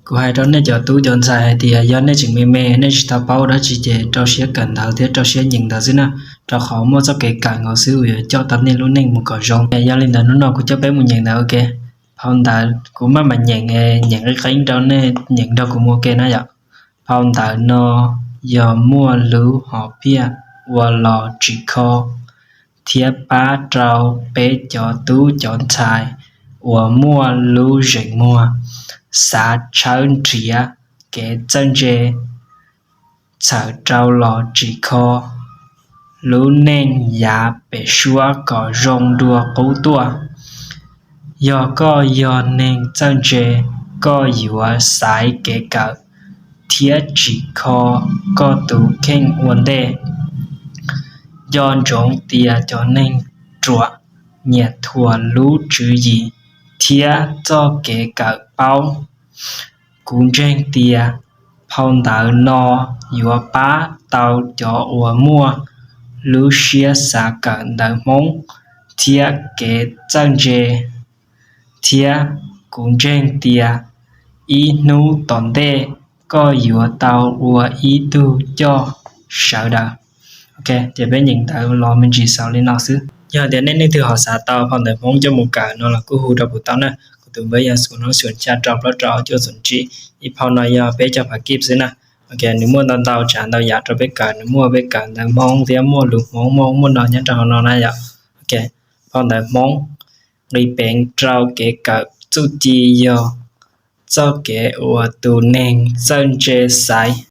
của hai đó nên cho tú chọn sai thì do nên chừng mê nên chỉ tao bao đó chỉ để cho xe cần đầu thế cho xe nhìn đầu xin nào cho khó mua cho cái cả ngõ xứ cho tao nên luôn nên một cỏ rong do lên đó nó cũng cho bé một nhìn đầu ok phong ta cũng mà nhận cái cánh đó nên nhận đâu cũng ok nó vậy phong ta nó giờ mua lúa họ bia và lò chỉ kho thiết ba trâu bé cho tú chọn sai và mua lúa rừng mua xã trơn trịa cái chân dê sở trâu lò chỉ kho lũ nên giá bể xua có rong đua cấu tua do có do nên chân dê có yếu sai cái cỡ thiết chỉ kho có tủ kênh vấn đề do rong tia cho nên chùa nhiệt thua lũ chữ gì thiết cho cái cỡ bao cũng trên tia phong tạo no yếu bá tàu cho ủa mua lũ xia xa cận đời mông thiết kế chân dê thiết cũng trên tia ý nụ tòn tê có yếu tàu ủa ý tu cho sợ đời ok thì bé nhìn tạo lo mình chỉ sau lên nó xứ giờ để nên từ họ xả tàu phong đời mông cho một cả nó là cứ hù đập tàu nè từ bây giờ xuống nó xuống cha drop nó trò cho chuẩn chỉ ít phong này giờ bé cho phải kịp xứ nè ok nếu mua tàu trả tàu giá cho bé cả nếu mua bé cả đời mông thì mua lục mông mua nó nhá trò nó này giờ ok phong đời mông đi bèn trâu cái cả chú chi giờ cho cái ở tù nền chân chế sai